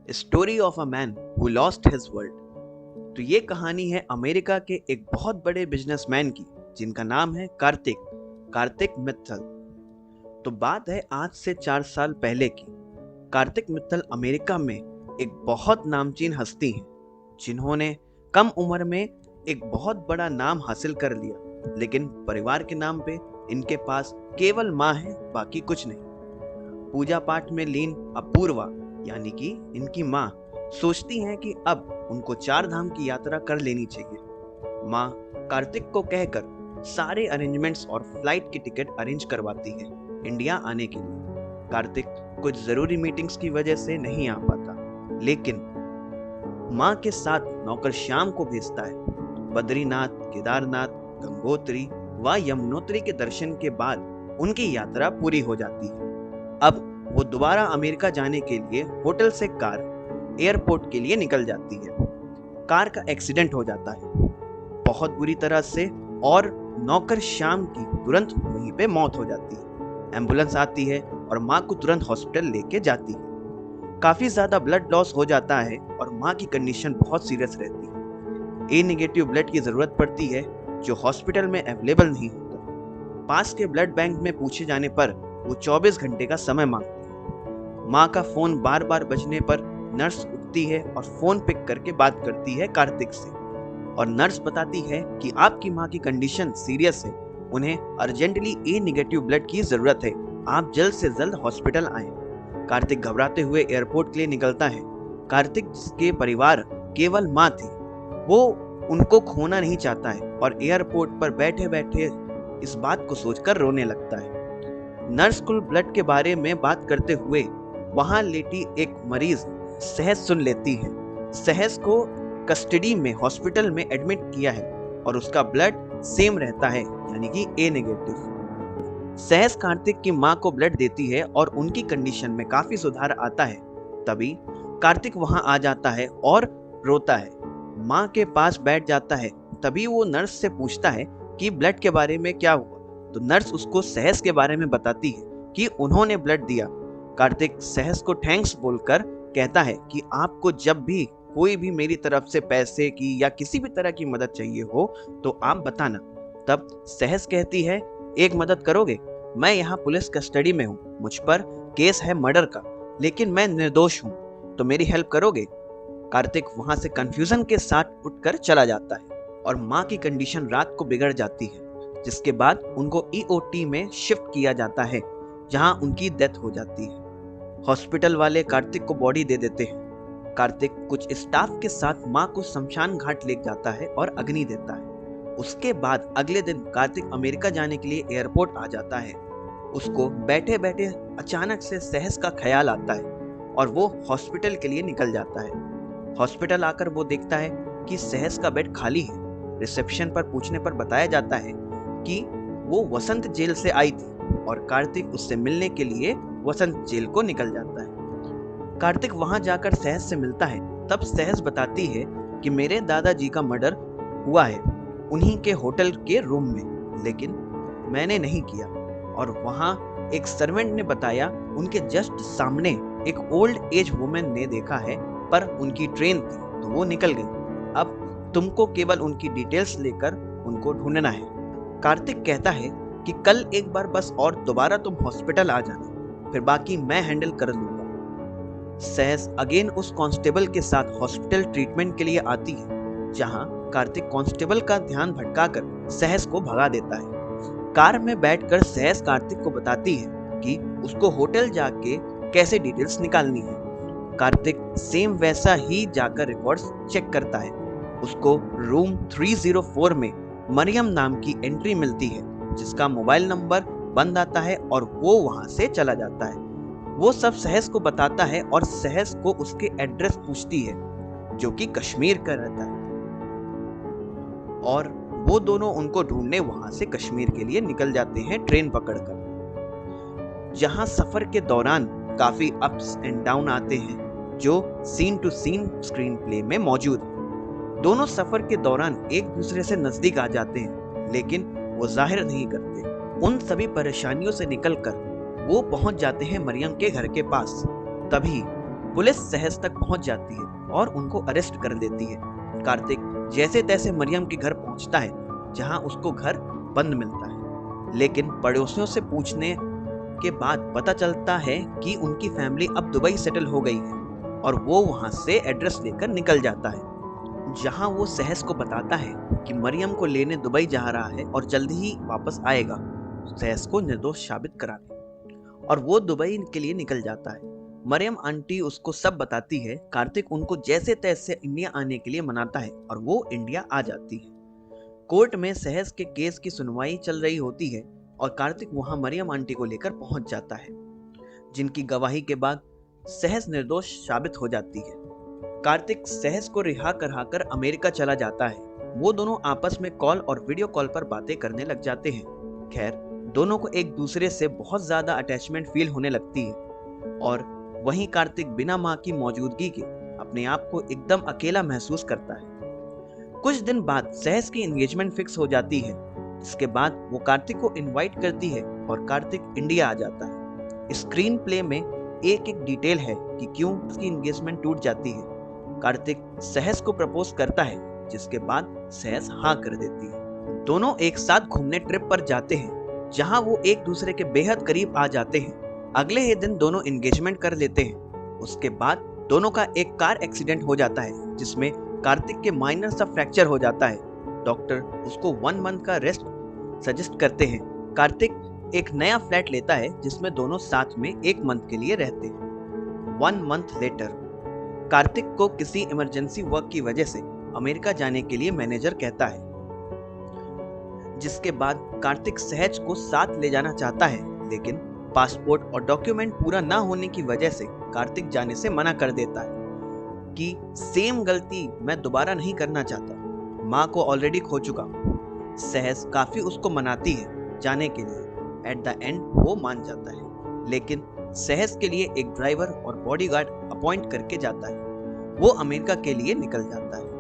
Story of a man who lost his world. तो ये कहानी है अमेरिका के एक बहुत बड़े बिजनेसमैन की, जिनका नाम है कार्तिक मित्तल। तो बात है आज से 4 साल पहले की। कार्तिक मित्तल अमेरिका में एक बहुत नामचीन हस्ती हैं, जिन्होंने कम उम्र में एक बहुत बड़ा नाम हासिल कर लिया। लेकिन परिवार के नाम पे इनके पास केवल माँ है, बाकी कुछ नहीं। पूजा पाठ में लीन अपूर्वा यानी कि इनकी माँ सोचती हैं कि अब उनको 4 धाम की यात्रा कर लेनी चाहिए। माँ कार्तिक को कहकर सारे अरेंजमेंट्स और फ्लाइट की टिकट अरेंज करवाती है इंडिया आने के लिए। कार्तिक कुछ जरूरी मीटिंग्स की वजह से नहीं आ पाता, लेकिन माँ के साथ नौकर श्याम को भेजता है। बद्रीनाथ, केदारनाथ, गंगोत्री व यमुनोत्री के दर्शन के बाद उनकी यात्रा पूरी हो जाती है। अब वो दोबारा अमेरिका जाने के लिए होटल से कार एयरपोर्ट के लिए निकल जाती है। कार का एक्सीडेंट हो जाता है बहुत बुरी तरह से, और नौकर श्याम की तुरंत वहीं पे मौत हो जाती है। एम्बुलेंस आती है और माँ को तुरंत हॉस्पिटल लेके जाती है। काफी ज्यादा ब्लड लॉस हो जाता है और माँ की कंडीशन बहुत सीरियस रहती है। ए नेगेटिव ब्लड की जरूरत पड़ती है, जो हॉस्पिटल में अवेलेबल नहीं होता। पास के ब्लड बैंक में पूछे जाने पर वो 24 घंटे का समय मांगती है। माँ का फोन बार बार बजने पर नर्स उठती है और फोन पिक करके बात करती है कार्तिक से, और नर्स बताती है कि आपकी माँ की कंडीशन सीरियस है, उन्हें अर्जेंटली ए नेगेटिव ब्लड की जरूरत है, आप जल्द से जल्द हॉस्पिटल आए। कार्तिक घबराते हुए एयरपोर्ट के लिए निकलता है। कार्तिक के परिवार केवल माँ थी, वो उनको खोना नहीं चाहता है और एयरपोर्ट पर बैठे बैठे इस बात को सोचकर रोने लगता है। नर्स को ब्लड के बारे में बात करते हुए वहां लेटी एक मरीज सहज सुन लेती है। सहज को कस्टडी में हॉस्पिटल में एडमिट किया है और उसका ब्लड सेम रहता है, यानी कि ए नेगेटिव। सहज कार्तिक की मां को ब्लड देती है और उनकी कंडीशन में काफी सुधार आता है। तभी कार्तिक वहां आ जाता है और रोता है। मां के पास बैठ जाता है। तभी वो नर्स से पूछता है कि ब्लड के बारे में क्या हुआ। तो नर्स उसको सहज के बारे में बताती है कि उन्होंने ब्लड दिया। कार्तिक सहज को थैंक्स बोलकर कहता है कि आपको जब भी कोई भी मेरी तरफ से पैसे की या किसी भी तरह की मदद चाहिए हो तो आप बताना। तब सहज कहती है, एक मदद करोगे? मैं यहाँ पुलिस कस्टडी में हूँ, मुझ पर केस है मर्डर का, लेकिन मैं निर्दोष हूँ, तो मेरी हेल्प करोगे? कार्तिक वहां से कंफ्यूजन के साथ उठकर चला जाता है और माँ की कंडीशन रात को बिगड़ जाती है, जिसके बाद उनको ईओटी में शिफ्ट किया जाता है, जहां उनकी डेथ हो जाती है। हॉस्पिटल वाले कार्तिक को बॉडी दे देते हैं। कार्तिक कुछ स्टाफ के साथ मां को शमशान घाट ले जाता है और अग्नि देता है। उसके बाद अगले दिन कार्तिक अमेरिका जाने के लिए एयरपोर्ट आ जाता है। उसको बैठे बैठे अचानक से सहज का ख्याल आता है और वो हॉस्पिटल के लिए निकल जाता है। हॉस्पिटल आकर वो देखता है कि सहज का बेड खाली है। रिसेप्शन पर पूछने पर बताया जाता है कि वो वसंत जेल से आई थी और कार्तिक उससे मिलने के लिए वसंत जेल को निकल जाता है। कार्तिक वहां जाकर सहज से मिलता है। तब सहज बताती है कि मेरे दादाजी का मर्डर हुआ है उन्हीं के होटल के रूम में, लेकिन मैंने नहीं किया। और वहां एक सर्वेंट ने बताया उनके जस्ट सामने एक ओल्ड एज वुमेन ने देखा है, पर उनकी ट्रेन थी तो वो निकल गई। अब तुमको केवल उनकी डिटेल्स लेकर उनको ढूंढना है। कार्तिक कहता है कि कल एक बार बस और दोबारा तुम हॉस्पिटल आ जाना, फिर बाकी मैं हैंडल कर लूंगा। सहज अगेन उस कांस्टेबल के साथ हॉस्पिटल ट्रीटमेंट के लिए आती है, जहां कार्तिक कांस्टेबल का ध्यान भटकाकर सहज को भगा देता है। कार में बैठकर सहज कार्तिक को बताती है कि उसको होटल जाके कैसे डिटेल्स निकालनी है। कार्तिक सेम वैसा ही जाकर रिकॉर्ड्स चेक करता है। उसको रूम 304 में मरियम नाम की एंट्री मिलती है, जिसका मोबाइल नंबर बंद आता है और वो वहां से चला जाता है। वो सब सहज को बताता है और सहज को उसके एड्रेस पूछती है, जो कि कश्मीर का रहता है, और वो दोनों उनको ढूंढने वहां से कश्मीर के लिए निकल जाते हैं ट्रेन पकड़कर। जहां सफर के दौरान काफी अप्स एंड डाउन आते हैं, जो scene to scene screenplay में मौजूद है। दोनों सफर के दौरान एक दूसरे से नजदीक आ जाते हैं, लेकिन वो जाहिर नहीं करते। उन सभी परेशानियों से निकलकर वो पहुंच जाते हैं मरियम के घर के पास। तभी पुलिस सहज तक पहुंच जाती है और उनको अरेस्ट कर लेती है। कार्तिक जैसे तैसे मरियम के घर पहुंचता है, जहां उसको घर बंद मिलता है, लेकिन पड़ोसियों से पूछने के बाद पता चलता है कि उनकी फैमिली अब दुबई सेटल हो गई है और वो वहां से एड्रेस लेकर निकल जाता है, जहां वो सहस को बताता है कि मरियम को लेने दुबई जा रहा है और जल्दी ही वापस आएगा सहस को निर्दोष साबित कराने, और वो दुबई के लिए निकल जाता है। मरियम आंटी उसको सब बताती है। कार्तिक उनको जैसे तैसे इंडिया आने के लिए मनाता है और वो इंडिया आ जाती है। कोर्ट में सहस के केस की सुनवाई चल रही होती है और कार्तिक वहां मरियम आंटी को लेकर पहुंच जाता है, जिनकी गवाही के बाद सहस निर्दोष साबित हो जाती है। कार्तिक सहस को रिहा कराकर अमेरिका चला जाता है। वो दोनों आपस में कॉल और वीडियो कॉल पर बातें करने लग जाते हैं। खैर, दोनों को एक दूसरे से बहुत ज्यादा अटैचमेंट फील होने लगती है और वहीं कार्तिक बिना माँ की मौजूदगी के अपने आप को एकदम अकेला महसूस करता है। कुछ दिन बाद सहस की एंगेजमेंट फिक्स हो जाती है, जिसके बाद वो कार्तिक को इनवाइट करती है और कार्तिक इंडिया आ जाता है। स्क्रीन प्ले में एक एक डिटेल है कि क्यों उसकी एंगेजमेंट टूट जाती है। कार्तिक सहस को प्रपोज करता है, जिसके बाद सहस हाँ कर देती है। दोनों एक साथ घूमने ट्रिप पर जाते हैं, जहां वो एक दूसरे के बेहद करीब आ जाते हैं। अगले ही दिन दोनों एंगेजमेंट कर लेते हैं। उसके बाद दोनों का एक कार एक्सीडेंट हो जाता है, जिसमें कार्तिक के माइनर सा फ्रैक्चर हो जाता है। डॉक्टर उसको 1 मंथ का रेस्ट सजेस्ट करते हैं। कार्तिक एक नया फ्लैट लेता है, जिसमें दोनों साथ में 1 मंथ के लिए रहते हैं। 1 मंथ लेटर कार्तिक को किसी इमरजेंसी वर्क की वजह से अमेरिका जाने के लिए मैनेजर कहता है, जिसके बाद कार्तिक सहज को साथ ले जाना चाहता है, लेकिन पासपोर्ट और डॉक्यूमेंट पूरा ना होने की वजह से कार्तिक जाने से मना कर देता है कि सेम गलती मैं दोबारा नहीं करना चाहता, माँ को ऑलरेडी खो चुका हूँ। सहज काफी उसको मनाती है जाने के लिए। एट द एंड वो मान जाता है, लेकिन सहज के लिए एक ड्राइवर और बॉडीगार्ड अपॉइंट करके जाता है। वो अमेरिका के लिए निकल जाता है।